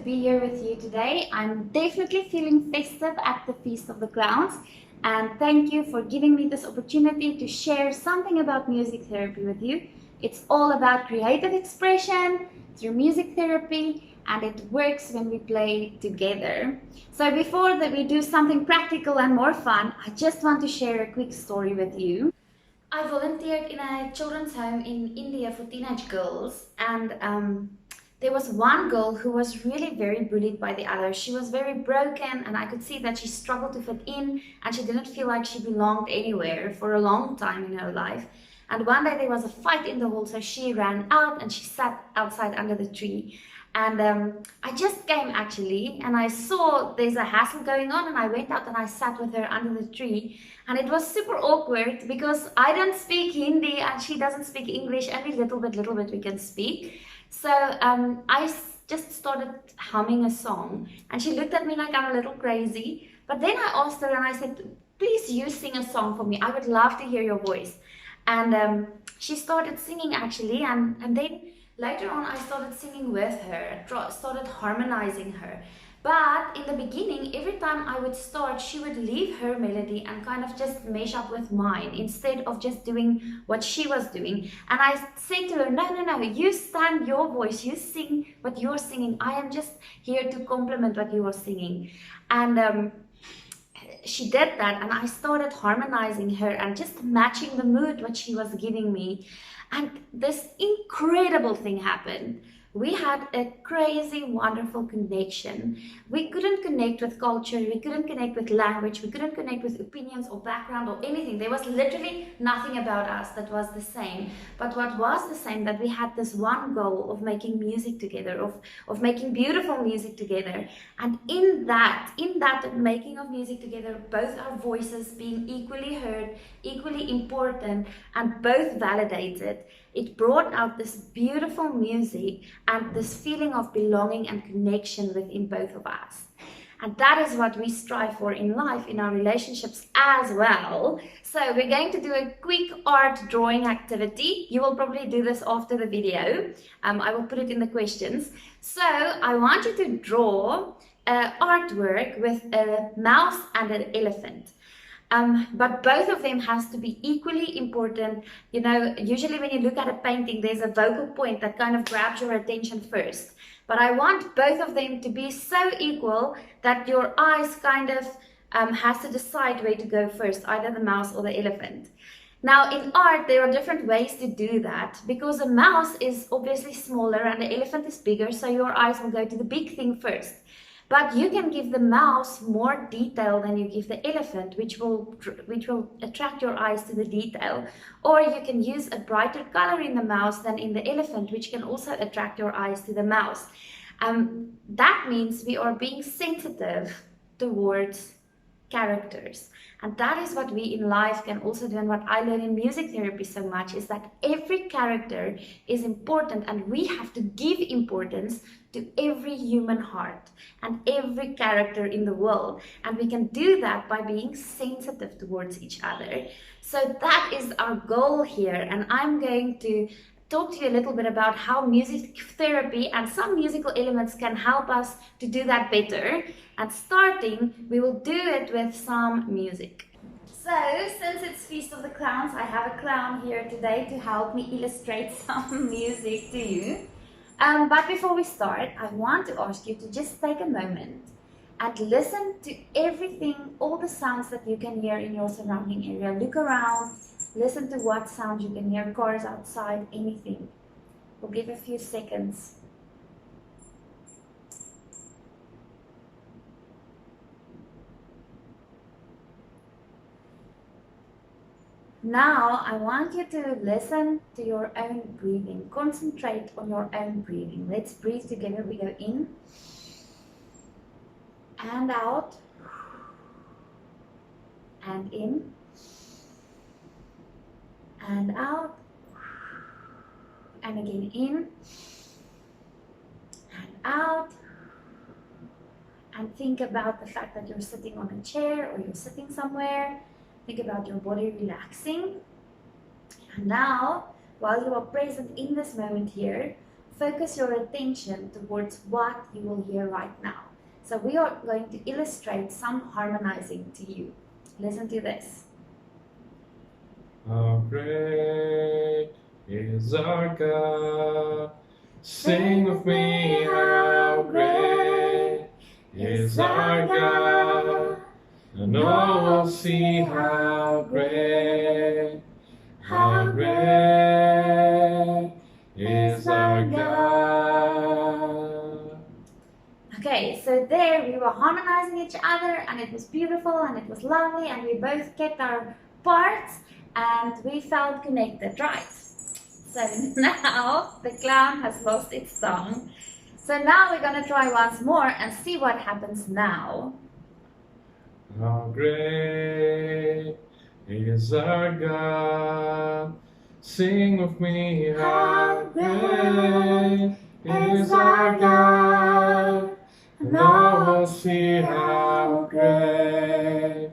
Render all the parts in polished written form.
be here with you today. I'm definitely feeling festive at the Feast of the Clowns, and thank you for giving me this opportunity to share something about music therapy with you. It's all about creative expression through music therapy, and it works when we play together. So before that we do something practical and more fun, I just want to share a quick story with you. I volunteered in a children's home in India for teenage girls, and there was one girl who was really very bullied by the others. She was very broken, and I could see that she struggled to fit in, and she didn't feel like she belonged anywhere for a long time in her life. And one day there was a fight in the hall, so she ran out and she sat outside under the tree. And I just came actually, and I saw there's a hassle going on, and I went out and I sat with her under the tree. And it was super awkward because I don't speak Hindi and she doesn't speak English. Only little bit we can speak. So I just started humming a song, and she looked at me like I'm a little crazy. But then I asked her and I said, please you sing a song for me. I would love to hear your voice. And she started singing actually, and then later on I started singing with her, started harmonizing her. But in the beginning, every time I would start, she would leave her melody and kind of just mesh up with mine instead of just doing what she was doing. And I said to her, no, you stand your voice, you sing what you're singing. I am just here to complement what you are singing. And she did that, and I started harmonizing her and just matching the mood what she was giving me. And this incredible thing happened. We had a crazy, wonderful connection. We couldn't connect with culture, we couldn't connect with language, we couldn't connect with opinions or background or anything. There was literally nothing about us that was the same. But what was the same, that we had this one goal of making music together, of making beautiful music together. And in that making of music together, both our voices being equally heard, equally important, and both validated, it brought out this beautiful music and this feeling of belonging and connection within both of us. And that is what we strive for in life, in our relationships as well. So we're going to do a quick art drawing activity. You will probably do this after the video. I will put it in the questions. So I want you to draw artwork with a mouse and an elephant. But both of them has to be equally important. You know, usually when you look at a painting, there's a vocal point that kind of grabs your attention first. But I want both of them to be so equal that your eyes kind of has to decide where to go first, either the mouse or the elephant. Now in art, there are different ways to do that, because a mouse is obviously smaller and the elephant is bigger, so your eyes will go to the big thing first. But you can give the mouse more detail than you give the elephant, which will attract your eyes to the detail. Or you can use a brighter color in the mouse than in the elephant, which can also attract your eyes to the mouse. That means we are being sensitive towards characters. And that is what we in life can also do, and what I learn in music therapy so much is that every character is important, and we have to give importance to every human heart and every character in the world. And we can do that by being sensitive towards each other. So that is our goal here, and I'm going to talk to you a little bit about how music therapy and some musical elements can help us to do that better. And starting, we will do it with some music. So, since it's Feast of the Clowns, I have a clown here today to help me illustrate some music to you. But before we start, I want to ask you to just take a moment and listen to everything, all the sounds that you can hear in your surrounding area. Look around, listen to what sounds you can hear, cars outside, anything. We'll give a few seconds. Now, I want you to listen to your own breathing. Concentrate on your own breathing. Let's breathe together. We go in and out, and in and out, and again in and out. And think about the fact that you're sitting on a chair or you're sitting somewhere. Think about your body relaxing. And now, while you are present in this moment here, focus your attention towards what you will hear right now. So we are going to illustrate some harmonizing to you. Listen to this. How great is our God. Sing with me, how great is our God. And all will see how great is our God. Okay, so there we were harmonizing each other, and it was beautiful and it was lovely, and we both kept our parts and we felt connected, right? So now the clown has lost its song. So now we're going to try once more and see what happens now. How great is our God. Sing with me, how great is our God. And all will see how great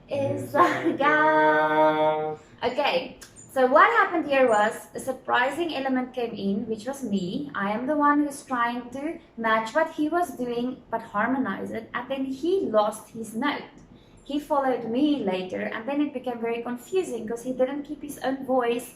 is our God. Okay, so what happened here was a surprising element came in, which was me. I am the one who's trying to match what he was doing but harmonize it, and then he lost his note. He followed me later, and then it became very confusing because he didn't keep his own voice.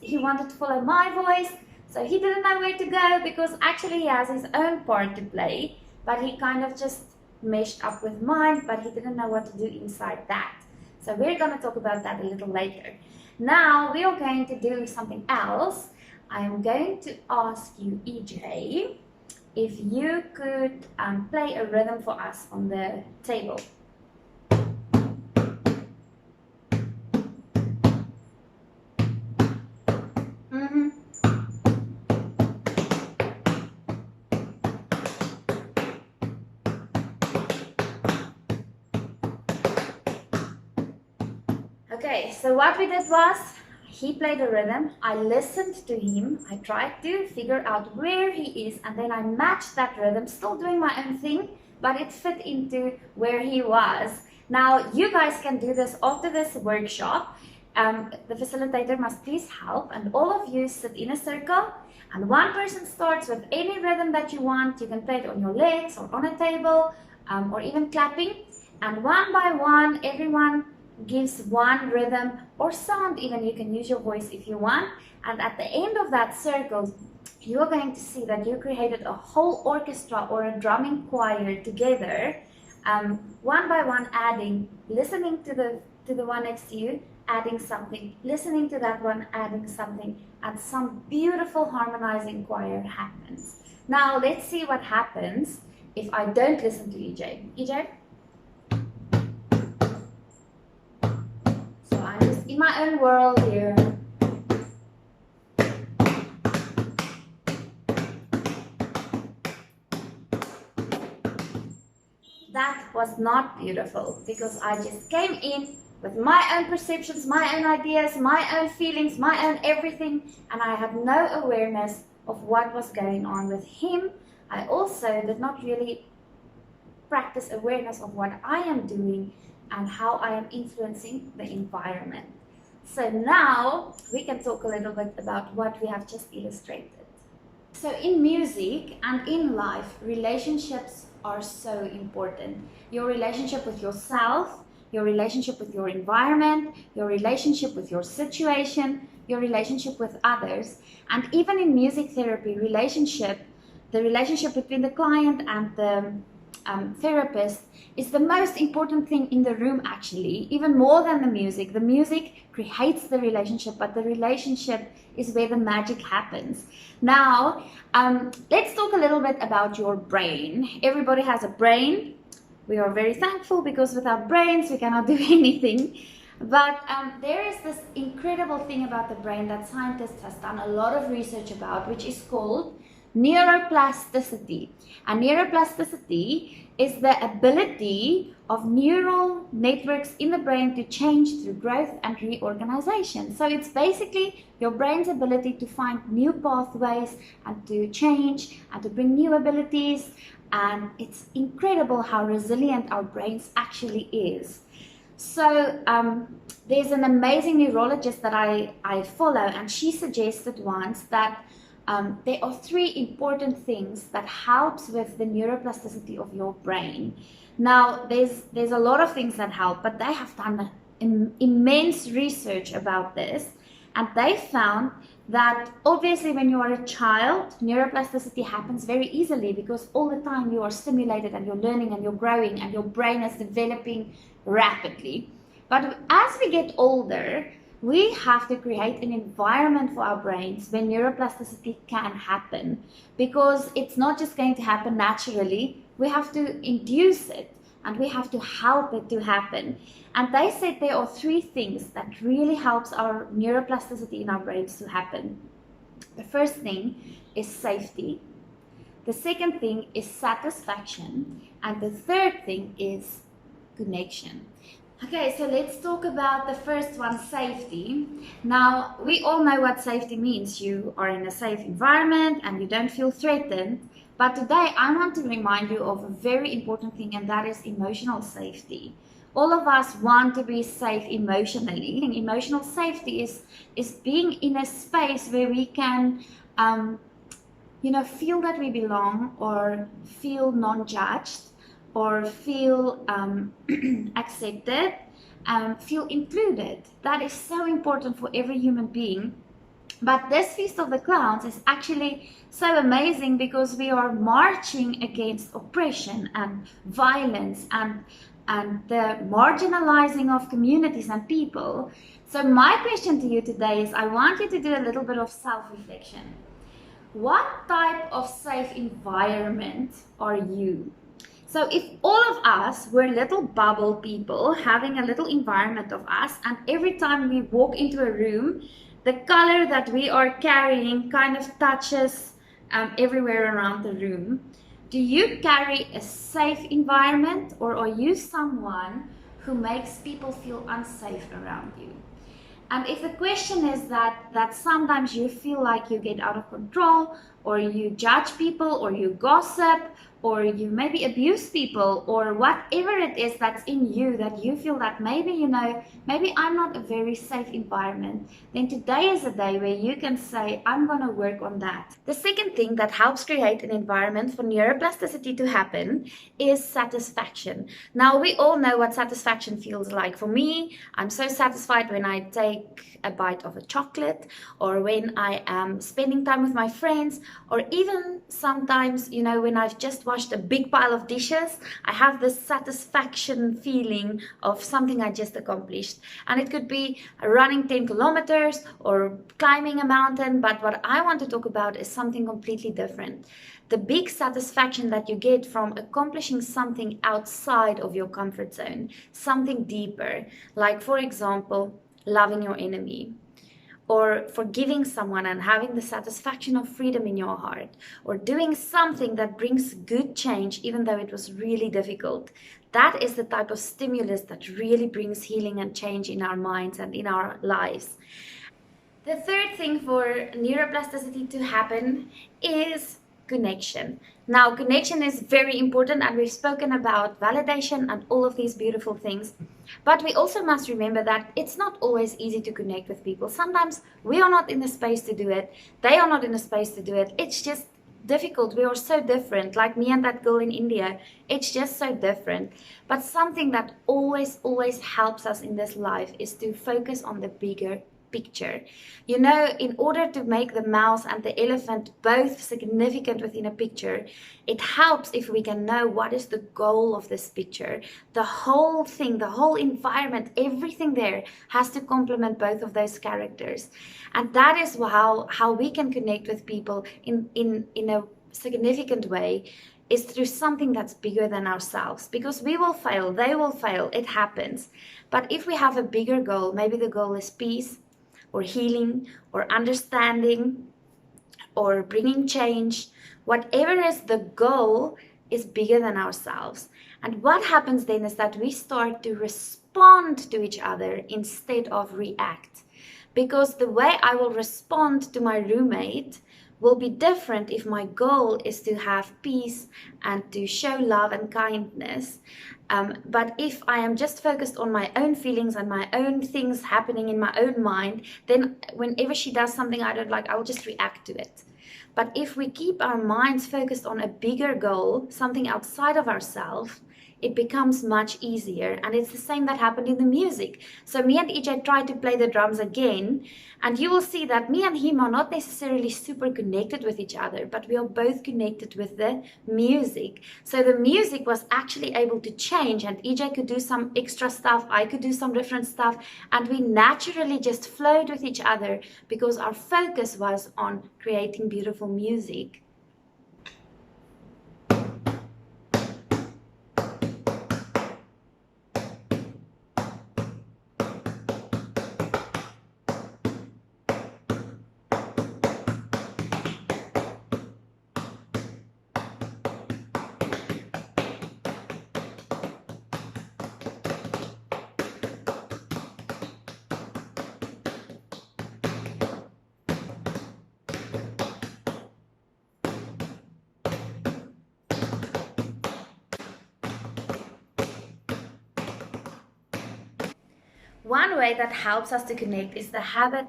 He wanted to follow my voice, so he didn't know where to go because actually he has his own part to play, but he kind of just meshed up with mine, but he didn't know what to do inside that. So we're going to talk about that a little later. Now we are going to do something else. I am going to ask you, EJ, if you could play a rhythm for us on the table. Okay, so what we did was, he played a rhythm, I listened to him, I tried to figure out where he is, and then I matched that rhythm, still doing my own thing, but it fit into where he was. Now, you guys can do this after this workshop. The facilitator must please help, and all of you sit in a circle, and one person starts with any rhythm that you want. You can play it on your legs, or on a table, or even clapping, and one by one, everyone gives one rhythm or sound. Even you can use your voice if you want, and at the end of that circle you are going to see that you created a whole orchestra or a drumming choir together, one by one, adding, listening to the one next to you, adding something, listening to that one, adding something, and some beautiful harmonizing choir happens. Now let's see what happens if I don't listen to EJ. EJ? In my own world here. That was not beautiful because I just came in with my own perceptions, my own ideas, my own feelings, my own everything, and I had no awareness of what was going on with him. I also did not really practice awareness of what I am doing and how I am influencing the environment. So now we can talk a little bit about what we have just illustrated. So in music and in life, relationships are so important. Your relationship with yourself, your relationship with your environment, your relationship with your situation, your relationship with others, and even in music therapy, the relationship between the client and the therapist is the most important thing in the room, actually, even more than the music. The music creates the relationship, but the relationship is where the magic happens. Now, let's talk a little bit about your brain. Everybody has a brain. We are very thankful because without brains we cannot do anything. But there is this incredible thing about the brain that scientists have done a lot of research about, which is called neuroplasticity. And neuroplasticity is the ability of neural networks in the brain to change through growth and reorganization. So it's basically your brain's ability to find new pathways and to change and to bring new abilities. And it's incredible how resilient our brains actually is. So there's an amazing neurologist that I follow, and she suggested once that there are 3 important things that helps with the neuroplasticity of your brain. Now, there's a lot of things that help, but they have done immense research about this, and they found that obviously when you are a child, neuroplasticity happens very easily because all the time you are stimulated and you're learning and you're growing and your brain is developing rapidly. But as we get older, we have to create an environment for our brains where neuroplasticity can happen, because it's not just going to happen naturally. We have to induce it and we have to help it to happen. And they said there are 3 things that really helps our neuroplasticity in our brains to happen. The first thing is safety. The second thing is satisfaction. And the third thing is connection. Okay, so let's talk about the first one, safety. Now, we all know what safety means. You are in a safe environment and you don't feel threatened. But today I want to remind you of a very important thing, and that is emotional safety. All of us want to be safe emotionally. And emotional safety is being in a space where we can feel that we belong, or feel non-judged, or feel accepted, feel included. That is so important for every human being. But this Feast of the Clowns is actually so amazing because we are marching against oppression and violence and the marginalizing of communities and people. So my question to you today is, I want you to do a little bit of self-reflection. What type of safe environment are you? So if all of us were little bubble people having a little environment of us, and every time we walk into a room, the color that we are carrying kind of touches everywhere around the room. Do you carry a safe environment, or are you someone who makes people feel unsafe around you? And if the question is that sometimes you feel like you get out of control, or you judge people, or you gossip, or you maybe abuse people, or whatever it is that's in you that you feel that maybe I'm not a very safe environment, then today is a day where you can say, I'm going to work on that. The second thing that helps create an environment for neuroplasticity to happen is satisfaction. Now, we all know what satisfaction feels like. For me, I'm so satisfied when I take a bite of a chocolate, or when I am spending time with my friends, or even sometimes, when I've just washed a big pile of dishes, I have this satisfaction feeling of something I just accomplished. And it could be running 10 kilometers or climbing a mountain, but what I want to talk about is something completely different. The big satisfaction that you get from accomplishing something outside of your comfort zone, something deeper, like, for example, loving your enemy, or forgiving someone and having the satisfaction of freedom in your heart, or doing something that brings good change even though it was really difficult. That is the type of stimulus that really brings healing and change in our minds and in our lives. The third thing for neuroplasticity to happen is connection. Now, connection is very important, and we've spoken about validation and all of these beautiful things. But we also must remember that it's not always easy to connect with people. Sometimes we are not in a space to do it. They are not in a space to do it. It's just difficult. We are so different, like me and that girl in India. It's just so different. But something that always helps us in this life is to focus on the bigger picture. In order to make the mouse and the elephant both significant within a picture, it helps if we can know what is the goal of this picture. The whole thing, the whole environment, everything there has to complement both of those characters. And that is how we can connect with people in a significant way, is through something that's bigger than ourselves. Because we will fail, they will fail, it happens. But if we have a bigger goal, maybe the goal is peace, or healing, or understanding, or bringing change, whatever is the goal is bigger than ourselves. And what happens then is that we start to respond to each other instead of react. Because the way I will respond to my roommate will be different if my goal is to have peace and to show love and kindness. But if I am just focused on my own feelings and my own things happening in my own mind, then whenever she does something I don't like, I will just react to it. But if we keep our minds focused on a bigger goal, something outside of ourselves, it becomes much easier. And it's the same that happened in the music. So me and EJ tried to play the drums again, and you will see that me and him are not necessarily super connected with each other, but we are both connected with the music. So the music was actually able to change, and EJ could do some extra stuff, I could do some different stuff, and we naturally just flowed with each other because our focus was on creating beautiful music. One way that helps us to connect is the habit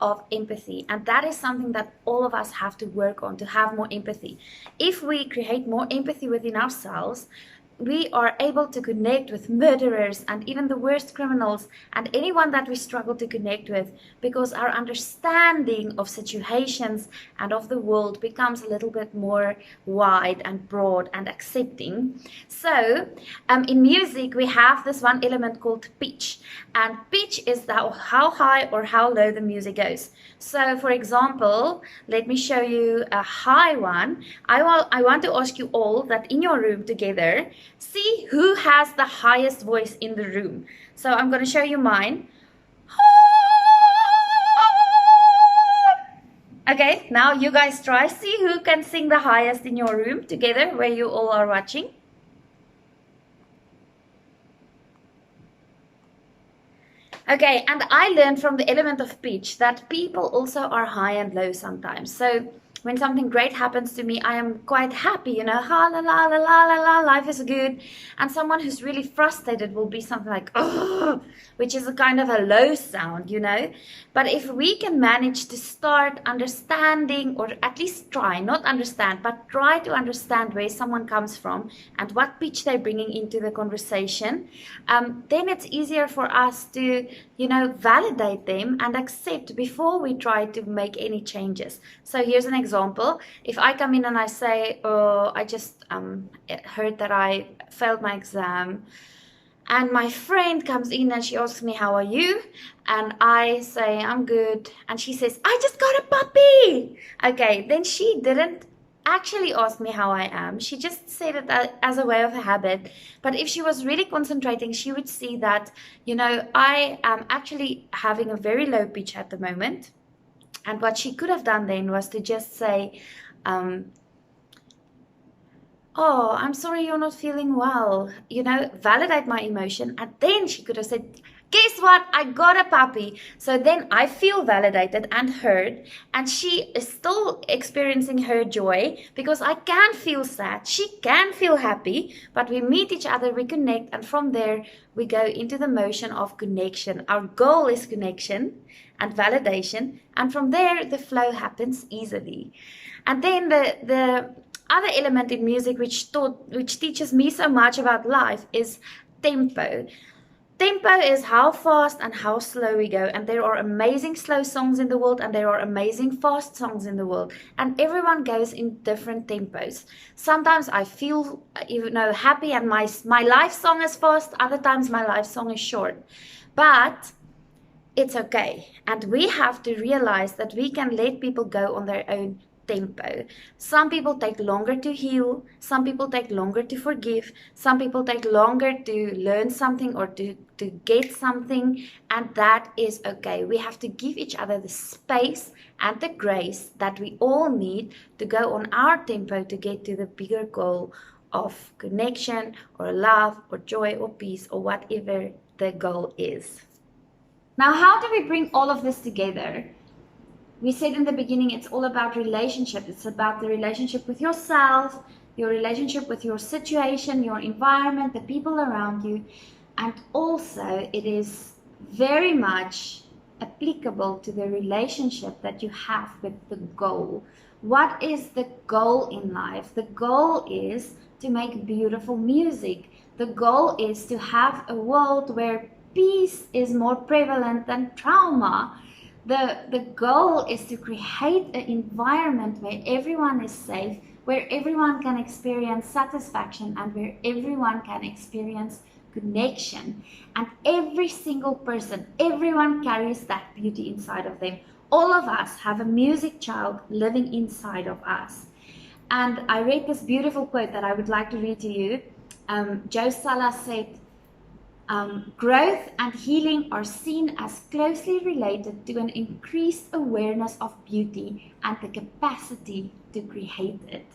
of empathy, and that is something that all of us have to work on, to have more empathy. If we create more empathy within ourselves, we are able to connect with murderers and even the worst criminals and anyone that we struggle to connect with, because our understanding of situations and of the world becomes a little bit more wide and broad and accepting. So in music we have this one element called pitch, and pitch is how high or how low the music goes. So for example, let me show you a high one. I want to ask you all that in your room together, see who has the highest voice in the room. So I'm going to show you mine. Okay, now you guys try. See who can sing the highest in your room together where you all are watching. Okay, and I learned from the element of pitch that people also are high and low sometimes. So when something great happens to me, I am quite happy, you know, ha la la la la la la, life is good. And someone who's really frustrated will be something like, oh, which is a kind of a low sound, you know. But if we can manage to start understanding, or at least try, not understand, but try to understand where someone comes from and what pitch they're bringing into the conversation, then it's easier for us to, you know, validate them and accept before we try to make any changes. So here's an example. If I come in and I say, oh, I just heard that I failed my exam, and my friend comes in and she asks me, how are you? And I say, I'm good. And she says, I just got a puppy. Okay, then she didn't actually ask me how I am. She just said it as a way of a habit. But if she was really concentrating, she would see that, you know, I am actually having a very low pitch at the moment. And what she could have done then was to just say, oh, I'm sorry you're not feeling well, you know, validate my emotion. And then she could have said, guess what? I got a puppy. So then I feel validated and heard, and she is still experiencing her joy because I can feel sad. She can feel happy, but we meet each other, we connect, and from there we go into the motion of connection. Our goal is connection and validation, and from there the flow happens easily. And then the other element in music which teaches me so much about life is tempo. Tempo is how fast and how slow we go, and there are amazing slow songs in the world and there are amazing fast songs in the world, and everyone goes in different tempos. Sometimes I feel, you know, happy and my life song is fast, other times my life song is short, but it's okay. And we have to realize that we can let people go on their own tempo. Some people take longer to heal, some people take longer to forgive, some people take longer to learn something or to get something, and that is okay. We have to give each other the space and the grace that we all need to go on our tempo to get to the bigger goal of connection or love or joy or peace or whatever the goal is. Now, how do we bring all of this together? We said in the beginning, it's all about relationship. It's about the relationship with yourself, your relationship with your situation, your environment, the people around you. And also it is very much applicable to the relationship that you have with the goal. What is the goal in life? The goal is to make beautiful music. The goal is to have a world where peace is more prevalent than trauma. The goal is to create an environment where everyone is safe, where everyone can experience satisfaction, and where everyone can experience connection. And every single person, everyone carries that beauty inside of them. All of us have a music child living inside of us. And I read this beautiful quote that I would like to read to you. Joe Sala said, growth and healing are seen as closely related to an increased awareness of beauty and the capacity to create it.